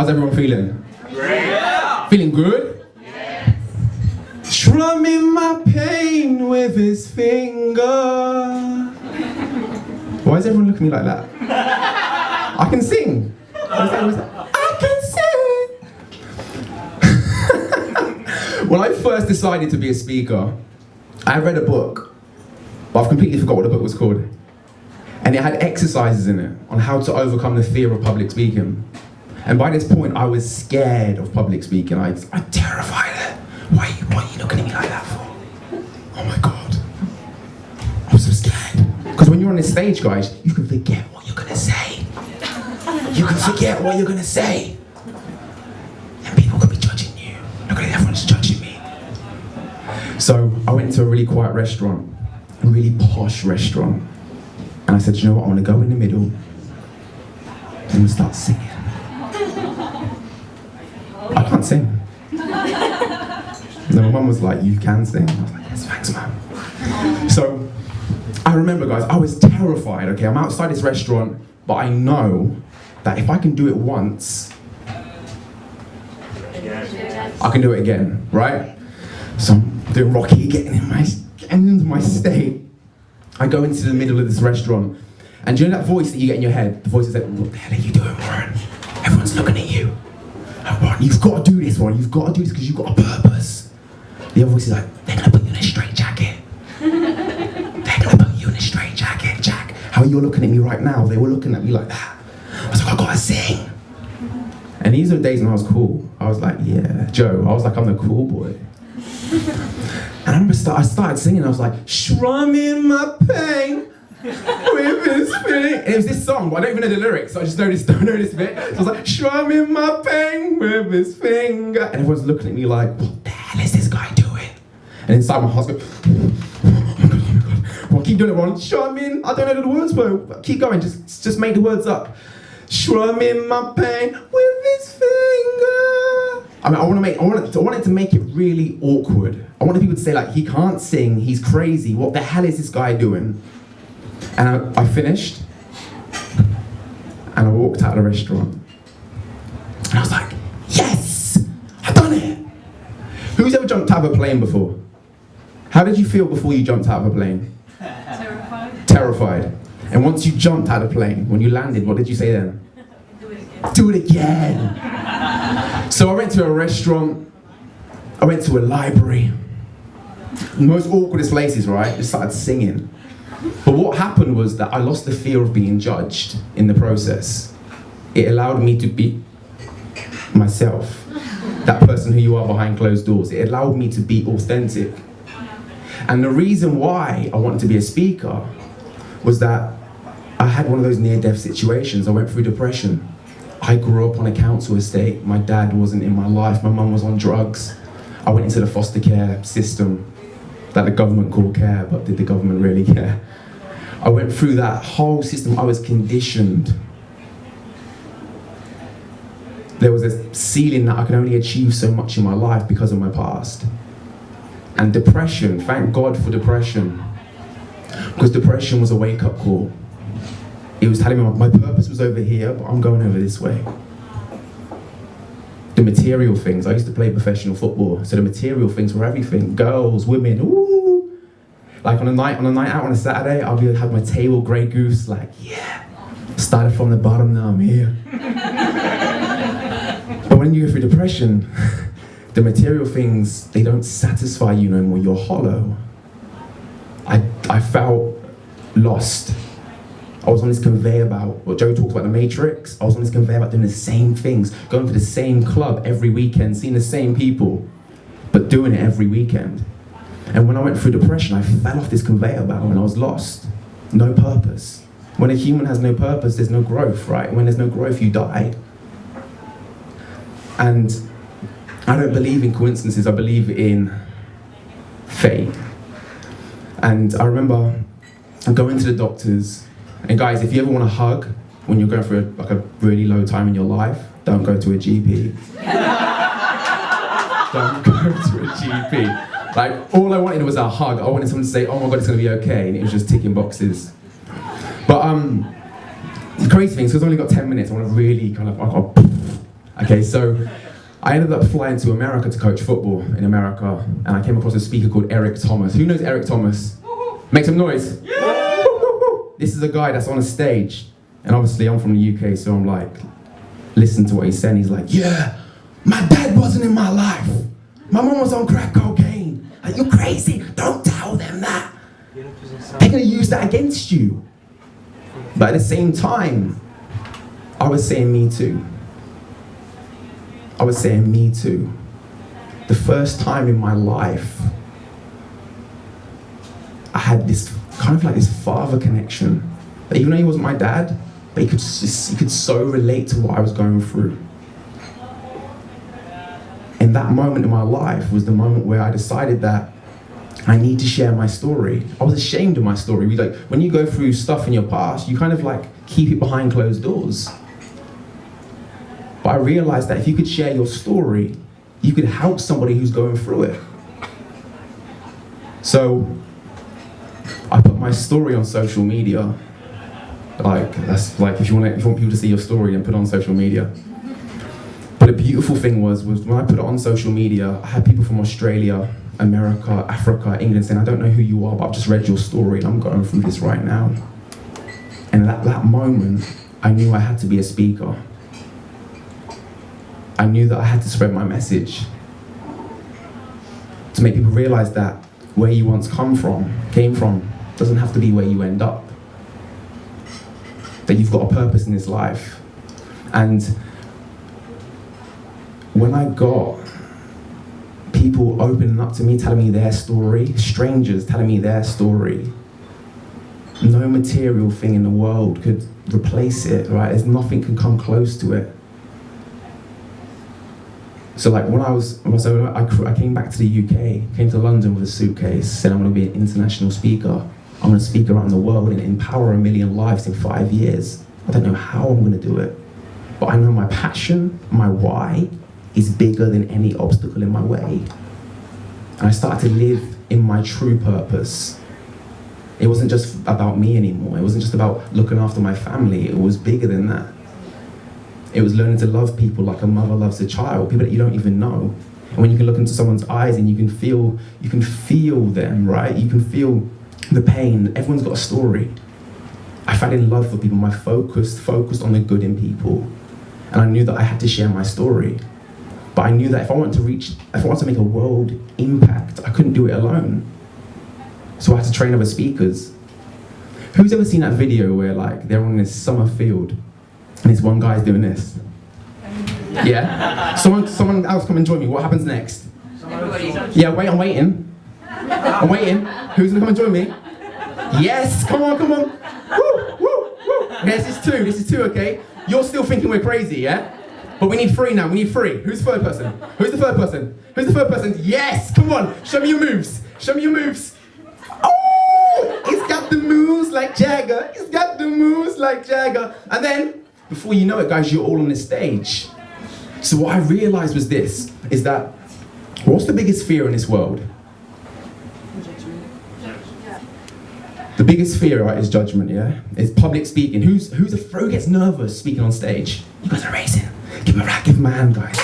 How's everyone feeling? Great. Yeah. Feeling good? Yes. Strumming my pain with his finger. Why is everyone looking at me like that? I can sing. I can sing. When I first decided to be a speaker, I read a book, but I've completely forgot what the book was called. And it had exercises in it on how to overcome the fear of public speaking. And by this point, I was scared of public speaking. I'm terrified of it. Why are you looking at me like that for? Oh my God. I'm so scared. Because when you're on this stage, guys, you can forget what you're gonna say. You can forget what you're gonna say. And people could be judging you. Look at it, everyone's judging me. So I went to a really quiet restaurant, a really posh restaurant. And I said, you know what, I want to go in the middle and start singing. I can't sing. And my mum was like, you can sing. I was like, yes, thanks, man. So I remember, guys, I was terrified, okay? I'm outside this restaurant, but I know that if I can do it once, I can do it again, right? So I'm doing Rocky, getting into my state. I go into the middle of this restaurant, and do you know that voice that you get in your head? The voice is like, what the hell are you doing, Warren? Everyone's looking at you. Oh, Warren, you've got to do this, Warren. You've got to do this because you've got a purpose. The other voice is like, they're going to put you in a straitjacket. They're going to put you in a straitjacket, Jack. How you're looking at me right now, they were looking at me like that. I was like, I've got to sing. And these are the days when I was cool. I was like, yeah, Joe. I was like, I'm the cool boy. And I remember I started singing, I was like, strumming my pain with his feeling. And it was this song, but I don't even know the lyrics, so I just don't know this bit. So I was like, strumming my pain with his finger. And everyone's looking at me like, what the hell is this guy doing? And inside my heart, I was going, oh my God. Well, keep doing it, Ron. Strumming, I don't know the words, but keep going, just make the words up. Strumming my pain with his finger. I mean, I wanted to make it really awkward. I wanted people to say, like, he can't sing, he's crazy, what the hell is this guy doing? And I finished, and I walked out of the restaurant. And I was like, yes, I've done it. Who's ever jumped out of a plane before? How did you feel before you jumped out of a plane? Terrified. Terrified. And once you jumped out of the plane, when you landed, what did you say then? Do it again. Do it again. So I went to a restaurant, I went to a library, the most awkwardest places, right? Just started singing. But what happened was that I lost the fear of being judged in the process. It allowed me to be myself, that person who you are behind closed doors. It allowed me to be authentic. And the reason why I wanted to be a speaker was that I had one of those near-death situations. I went through depression. I grew up on a council estate. My dad wasn't in my life. My mum was on drugs. I went into the foster care system that the government called care, but did the government really care? I went through that whole system. I was conditioned. There was a ceiling that I could only achieve so much in my life because of my past. And depression, thank God for depression, because depression was a wake-up call. It was telling me my purpose was over here, but I'm going over this way. The material things, I used to play professional football, so the material things were everything. Girls, women, ooh. Like on a night out on a Saturday, I'll have my table, Grey Goose, like, yeah. Started from the bottom, now I'm here. But when you go through depression, the material things, they don't satisfy you no more, you're hollow. I felt lost. I was on this conveyor belt, what Joe talks about, the Matrix. I was on this conveyor belt doing the same things, going to the same club every weekend, seeing the same people, but doing it every weekend. And when I went through depression, I fell off this conveyor belt and I was lost. No purpose. When a human has no purpose, there's no growth, right? When there's no growth, you die. And I don't believe in coincidences, I believe in fate. And I remember going to the doctors, and guys, if you ever want a hug when you're going through a really low time in your life, don't go to a GP. Don't go to a GP. Like, all I wanted was a hug. I wanted someone to say, oh my God, it's gonna be okay, and it was just ticking boxes. But the crazy thing is, because I've only got 10 minutes, I want to really kind of, Okay, so I ended up flying to America to coach football in America, and I came across a speaker called Eric Thomas. Who knows Eric Thomas? Make some noise. This is a guy that's on a stage, and obviously I'm from the UK, so I'm like, listen to what he's saying. He's like, yeah, my dad wasn't in my life. My mom was on crack cocaine. Like, you're crazy. Don't tell them that. They're gonna use that against you. But at the same time, I was saying me too. I was saying me too. The first time in my life, I had this kind of like this father connection. That even though he wasn't my dad, but he could so relate to what I was going through. And that moment in my life was the moment where I decided that I need to share my story. I was ashamed of my story. Like, when you go through stuff in your past, you kind of like keep it behind closed doors. But I realized that if you could share your story, you could help somebody who's going through it. So I put my story on social media. Like, that's like, if you want people to see your story, then put it on social media. But the beautiful thing was when I put it on social media, I had people from Australia, America, Africa, England saying, I don't know who you are, but I've just read your story and I'm going through this right now. And at that moment, I knew I had to be a speaker. I knew that I had to spread my message to make people realize that where you once came from, doesn't have to be where you end up. That you've got a purpose in this life. And when I got people opening up to me, telling me their story, strangers telling me their story, no material thing in the world could replace it, right? There's nothing can come close to it. So like I came back to the UK, came to London with a suitcase, said I'm going to be an international speaker. I'm going to speak around the world and empower 1 million lives in 5 years. I don't know how I'm going to do it, but I know my passion, my why, is bigger than any obstacle in my way. And I started to live in my true purpose. It wasn't just about me anymore. It wasn't just about looking after my family. It was bigger than that. It was learning to love people like a mother loves a child, people that you don't even know. And when you can look into someone's eyes and you can feel them, right? You can feel the pain. Everyone's got a story. I fell in love with people. My focused on the good in people. And I knew that I had to share my story. But I knew that if I wanted to make a world impact, I couldn't do it alone. So I had to train other speakers. Who's ever seen that video where like they're on this summer field and this one guy's doing this? Yeah? Someone else come and join me. What happens next? Yeah, wait, I'm waiting. I'm waiting. Who's gonna come and join me? Yes, come on. Woo, woo, woo. This is two, okay? You're still thinking we're crazy, yeah? But we need 3 now, we need 3. Who's the third person? Who's the third person? Yes, come on, show me your moves. Oh, he's got the moves like Jagger. And then, before you know it, guys, you're all on this stage. So what I realized was is that, what's the biggest fear in this world? The biggest fear, right, is judgment, yeah? It's public speaking. Who gets nervous speaking on stage? You guys are racing. Give him a hand, guys.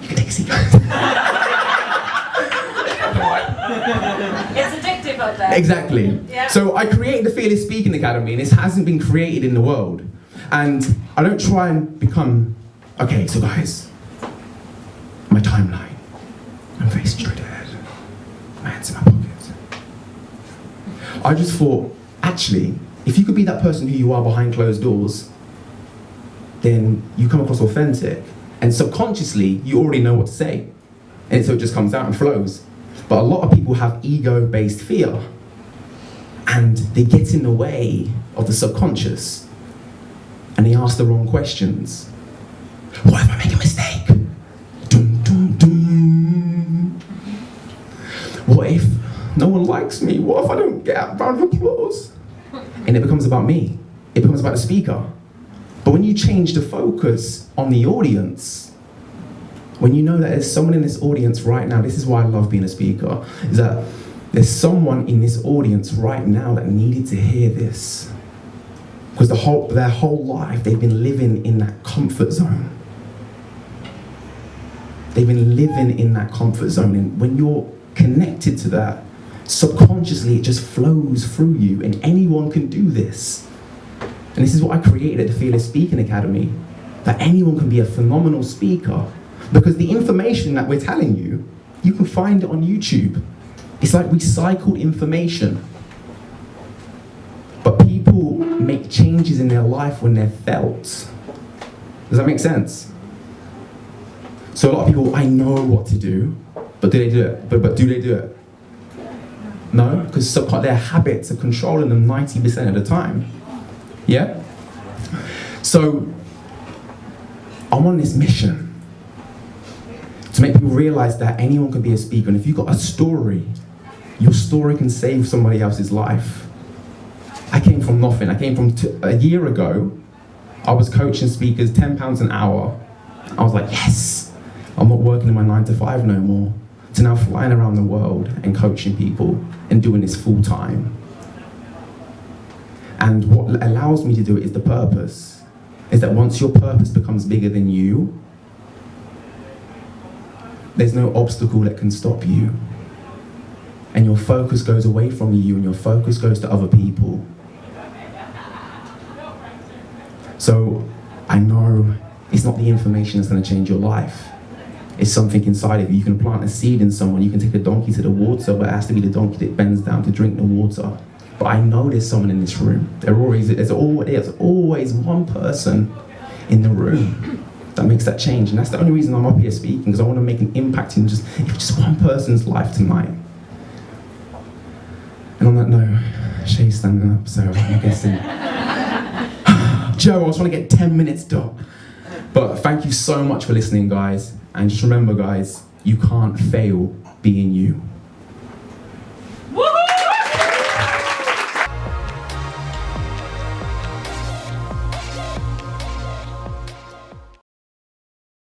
You can take a seat, guys. It's addictive out there. Exactly. Yeah. So I created the Fearless Speaking Academy, and this hasn't been created in the world. And I don't try and become, okay, so guys, my timeline. I'm facing straight ahead. My hands in my pockets. I just thought, actually, if you could be that person who you are behind closed doors, then you come across authentic. And subconsciously, you already know what to say. And so it just comes out and flows. But a lot of people have ego-based fear. And they get in the way of the subconscious. And they ask the wrong questions. What if I make a mistake? Dum, dum, dum. What if no one likes me? What if I don't get a round of applause? And it becomes about me. It becomes about the speaker. But when you change the focus on the audience, when you know that there's someone in this audience right now, this is why I love being a speaker, is that there's someone in this audience right now that needed to hear this. Because their whole life, they've been living in that comfort zone. They've been living in that comfort zone. And when you're connected to that, subconsciously it just flows through you. And anyone can do this. And this is what I created at the Fearless Speaking Academy. That anyone can be a phenomenal speaker. Because the information that we're telling you, you can find it on YouTube. It's like recycled information. But people make changes in their life when they're felt. Does that make sense? So a lot of people, I know what to do, but do they do it? But do they do it? No, because their habits are controlling them 90% of the time. Yeah? So I'm on this mission to make people realize that anyone can be a speaker. And if you've got a story, your story can save somebody else's life. I came from nothing. I came from a year ago, I was coaching speakers, £10 an hour. I was like, yes, I'm not working in my 9 to 5 no more. To now flying around the world and coaching people and doing this full time. And what allows me to do it is the purpose. Is that once your purpose becomes bigger than you, there's no obstacle that can stop you. And your focus goes away from you and your focus goes to other people. So I know it's not the information that's going to change your life. It's something inside of you. You can plant a seed in someone. You can take a donkey to the water, but it has to be the donkey that bends down to drink the water. But I know there's someone in this room. There's always one person in the room that makes that change. And that's the only reason I'm up here speaking, because I want to make an impact in just one person's life tonight. And on that note, Shay's standing up, so I'm guessing. Joe, I just want to get 10 minutes done. But thank you so much for listening, guys. And just remember, guys, you can't fail being you.